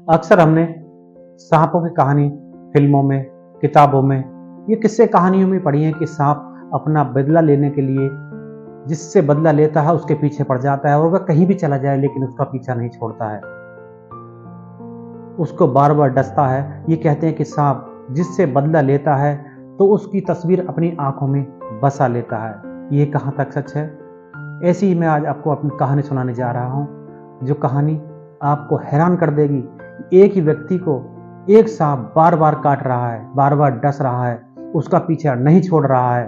अक्सर हमने सांपों की कहानी फिल्मों में, किताबों में, ये किस्से कहानियों में पढ़ी है कि सांप अपना बदला लेने के लिए जिससे बदला लेता है उसके पीछे पड़ जाता है और वह कहीं भी चला जाए लेकिन उसका पीछा नहीं छोड़ता है, उसको बार बार डसता है। ये कहते हैं कि सांप जिससे बदला लेता है तो उसकी तस्वीर अपनी आंखों में बसा लेता है। ये कहाँ तक सच है? ऐसी ही मैं आज आपको अपनी कहानी सुनाने जा रहा हूँ, जो कहानी आपको हैरान कर देगी। एक ही व्यक्ति को एक सांप बार बार काट रहा है, बार बार डस रहा है, उसका पीछा नहीं छोड़ रहा है।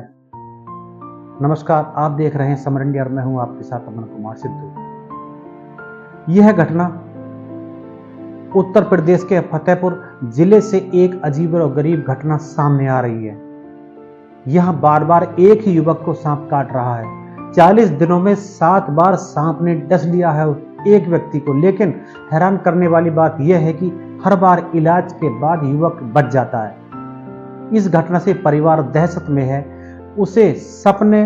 नमस्कार, आप देख रहे हैं समर इंडिया और मैं हूं आपके साथ अमन कुमार सिद्धू। यह घटना उत्तर प्रदेश के फतेहपुर जिले से एक अजीब और गरीब घटना सामने आ रही है। यहां बार बार एक ही युवक को सांप काट रहा है। 40 दिनों में 7 बार सांप ने डस लिया है एक व्यक्ति को, लेकिन हैरान करने वाली बात यह है कि हर बार इलाज के बाद युवक बच जाता है। इस घटना से परिवार दहशत में है। उसे सपने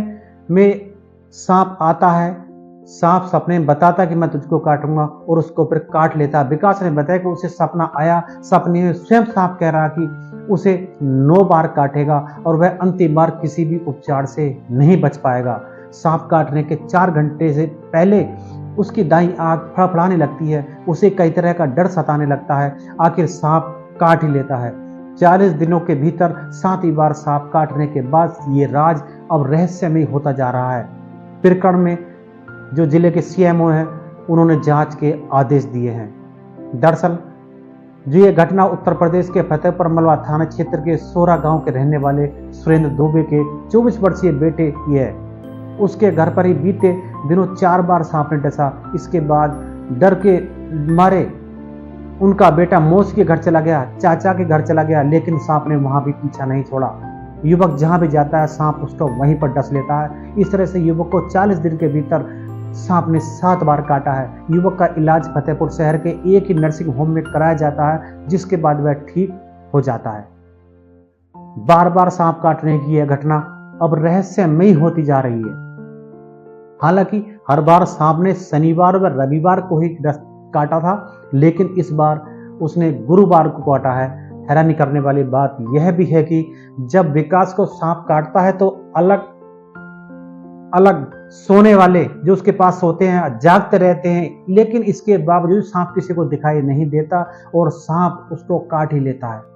में सांप आता है, सांप सपने में बताता कि मैं तुझको काटूंगा और उसको फिर काट लेता। विकास ने बताया कि उसे सपना आया, सपने में स्वयं सांप कह रहा कि उसे 9 बार काटेगा और वह अंतिम बार किसी भी उपचार से नहीं बच पाएगा। सांप काटने के 4 घंटे से पहले उसकी दाईं आंख फड़फड़ाने लगती है, उसे कई तरह का डर सताने लगता है। आखिर सांप काट ही लेता है। 40 दिनों के भीतर 7वीं बार सांप काटने के बाद ये राज अब रहस्यमय होता जा रहा है। पिरकड़ में जो जिले के सीएमओ हैं, उन्होंने जांच के आदेश दिए हैं। दरअसल जो ये घटना उत्तर प्रदेश के फतेहपुर मलवा थाना क्षेत्र के सोरा गांव के रहने वाले सुरेंद्र दुबे के 24 वर्षीय बेटे की है। उसके घर पर ही बीते दिनों 4 बार सांप ने डसा। इसके बाद डर के मारे उनका बेटा मौसी के घर चला गया, चाचा के घर चला गया, लेकिन सांप ने वहां भी पीछा नहीं छोड़ा। युवक जहां भी जाता है सांप उसको वहीं पर डस लेता है। इस तरह से युवक को 40 दिन के भीतर सांप ने 7 बार काटा है। युवक का इलाज फतेहपुर शहर के एक ही नर्सिंग होम में कराया जाता है, जिसके बाद वह ठीक हो जाता है। बार बार सांप काटने की यह घटना अब रहस्यमयी होती जा रही है। हालांकि हर बार सांप ने शनिवार व रविवार को ही काटा था, लेकिन इस बार उसने गुरुवार को काटा है। हैरानी करने वाली बात यह भी है कि जब विकास को सांप काटता है तो अलग अलग सोने वाले जो उसके पास सोते हैं जागते रहते हैं, लेकिन इसके बावजूद सांप किसी को दिखाई नहीं देता और सांप उसको काट ही लेता है।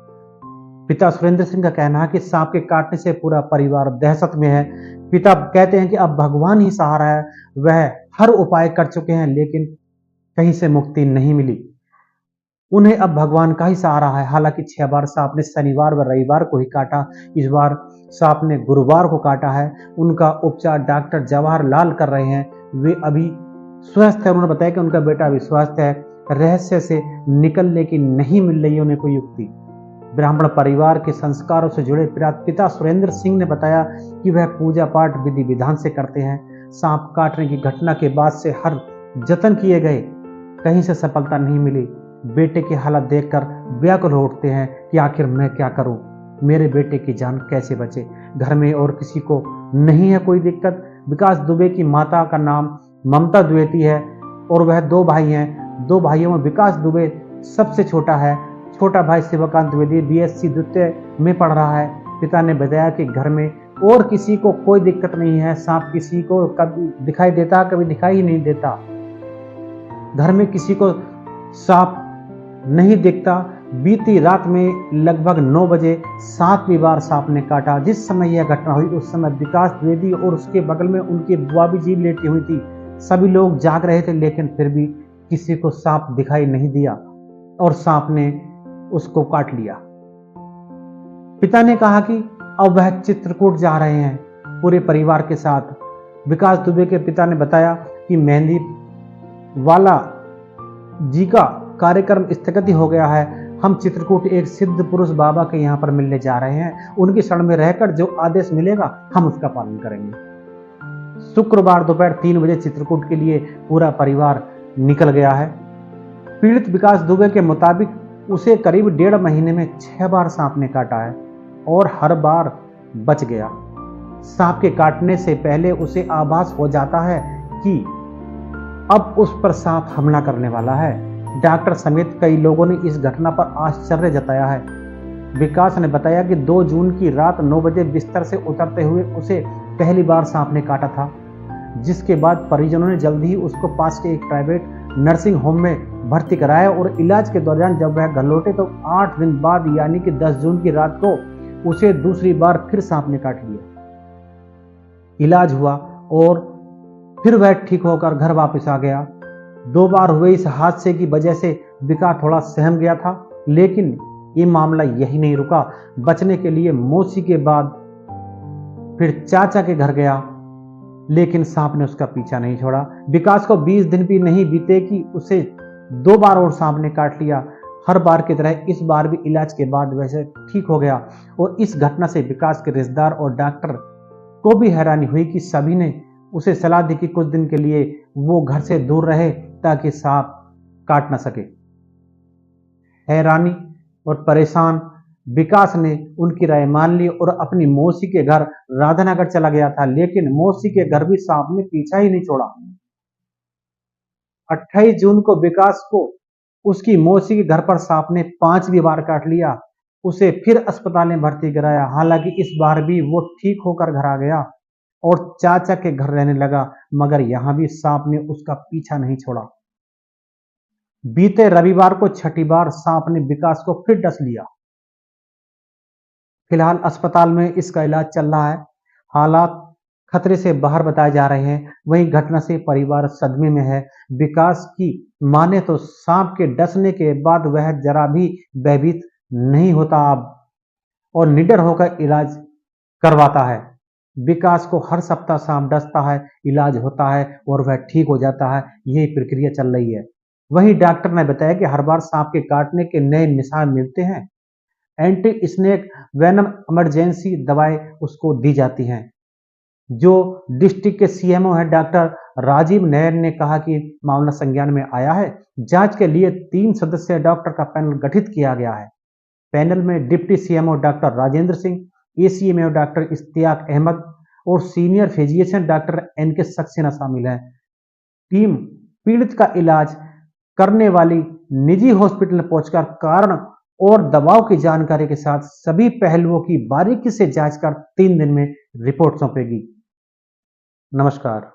पिता सुरेंद्र सिंह का कहना है कि सांप के काटने से पूरा परिवार दहशत में है। पिता कहते हैं कि अब भगवान ही सहारा है। वह हर उपाय कर चुके हैं लेकिन कहीं से मुक्ति नहीं मिली। उन्हें अब भगवान का ही सहारा है। हालांकि 6 बार सांप ने शनिवार व रविवार को ही काटा, इस बार सांप ने गुरुवार को काटा है। उनका उपचार डॉक्टर जवाहरलाल कर रहे हैं। वे अभी स्वस्थ है। उन्होंने बताया कि उनका बेटा अभी स्वस्थ है। रहस्य से निकलने की नहीं मिल रही उन्हें कोई युक्ति। ब्राह्मण परिवार के संस्कारों से जुड़े पिता सुरेंद्र सिंह ने बताया कि वह पूजा पाठ विधि विधान से करते हैं। सांप काटने की घटना के बाद से हर जतन किए गए, कहीं से सफलता नहीं मिली। बेटे की हालत देखकर व्याकुल हो उठते हैं कि आखिर मैं क्या करूं, मेरे बेटे की जान कैसे बचे। घर में और किसी को नहीं है कोई दिक्कत। विकास दुबे की माता का नाम ममता द्विवेदी है और वह 2 भाई हैं। 2 भाइयों में विकास दुबे सबसे छोटा है। छोटा भाई शिवकांत द्विवेदी बीएससी द्वितीय में पढ़ रहा है। पिता ने बताया कि घर में और किसी को कोई दिक्कत नहीं है। सांप किसी को कभी दिखाई देता, कभी दिखाई ही नहीं देता। घर में किसी को सांप नहीं दिखता। बीती रात में लगभग 9 बजे 7वीं बार सांप ने काटा। जिस समय यह घटना हुई उस समय विकास द्विवेदी और उसके बगल में उनकी बुआ भी जी लेटी हुई थी। सभी लोग जाग रहे थे, लेकिन फिर भी किसी को सांप दिखाई नहीं दिया और सांप ने उसको काट लिया। पिता ने कहा कि अब वह चित्रकूट जा रहे हैं पूरे परिवार के साथ। विकास दुबे के पिता ने बताया कि मेहंदी वाला जी का कार्यक्रम स्थगित हो गया है। हम चित्रकूट एक सिद्ध पुरुष बाबा के यहाँ पर मिलने जा रहे हैं। उनकी शरण में रहकर जो आदेश मिलेगा हम उसका पालन करेंगे। शुक्रवार दोपहर 3 बजे चित्रकूट के लिए पूरा परिवार निकल गया है। पीड़ित विकास दुबे के मुताबिक उसे करीब 1.5 महीने में 6 बार सांप ने काटा है और हर बार बच गया। सांप के काटने से पहले उसे आभास हो जाता है कि अब उस पर सांप हमला करने वाला है। डॉक्टर समेत कई लोगों ने इस घटना पर आश्चर्य जताया है। विकास ने बताया कि 2 जून की रात 9 बजे बिस्तर से उतरते हुए उसे पहली बार सांप ने काटा था, जिसके बाद परिजनों ने जल्द ही उसको पास के एक प्राइवेट नर्सिंग होम में भर्ती कराया और इलाज के दौरान जब वह घर लौटे तो 8 दिन बाद यानी कि 10 जून की रात को उसे दूसरी बार फिर सांप ने काट लिया। इलाज हुआ और फिर वह ठीक होकर घर वापस आ गया। 2 बार हुए इस हादसे की वजह से विकास थोड़ा सहम गया था, लेकिन ये मामला यही नहीं रुका। बचने के लिए मौसी के बाद फिर चाचा के घर गया, लेकिन सांप ने उसका पीछा नहीं छोड़ा। विकास को 20 दिन भी नहीं बीते कि उसे 2 बार और सांप ने काट लिया। हर बार की तरह इस बार भी इलाज के बाद वैसे ठीक हो गया और इस घटना से विकास के रिश्तेदार और डॉक्टर को भी हैरानी हुई कि सभी ने उसे सलाह दी कि कुछ दिन के लिए वो घर से दूर रहे ताकि सांप काट ना सके। हैरानी और परेशान विकास ने उनकी राय मान ली और अपनी मौसी के घर राधानगर चला गया था, लेकिन मौसी के घर भी सांप ने पीछा ही नहीं छोड़ा। 28 जून को विकास को उसकी मौसी के घर पर सांप ने 5वीं बार काट लिया। उसे फिर अस्पताल में भर्ती कराया। हालांकि इस बार भी वो ठीक होकर घर आ गया और चाचा के घर रहने लगा, मगर यहां भी सांप ने उसका पीछा नहीं छोड़ा। बीते रविवार को 6ठी बार सांप ने विकास को फिर डस लिया। फिलहाल अस्पताल में इसका इलाज चल रहा है। हालात खतरे से बाहर बताए जा रहे हैं। वहीं घटना से परिवार सदमे में है। विकास की माने तो सांप के डसने के बाद वह जरा भी भयभीत नहीं होता अब और निडर होकर इलाज करवाता है। विकास को हर सप्ताह सांप डसता है, इलाज होता है और वह ठीक हो जाता है। यही प्रक्रिया चल रही है। वहीं डॉक्टर ने बताया कि हर बार सांप के काटने के नए निशान मिलते हैं। एंटी स्नेक वेनम इमरजेंसी दवाएं उसको दी जाती हैं। जो डिस्ट्रिक्ट के सीएमओ हैं डॉक्टर राजीव नयन ने कहा कि मामला संज्ञान में आया है। जांच के लिए 3 सदस्यीय डॉक्टर का पैनल गठित किया गया है। पैनल में deputy CMO doctor Rajendra Singh, ACMO doctor Ishtiaq Ahmed और senior physician doctor NK Saxena शामिल हैं। टीम पीड़ित का इलाज करने वाली निजी हॉस्पिटल में पहुंचकर कारण और दबाव की जानकारी के साथ सभी पहलुओं की बारीकी से जांच कर 3 दिन में रिपोर्ट सौंपेगी। नमस्कार।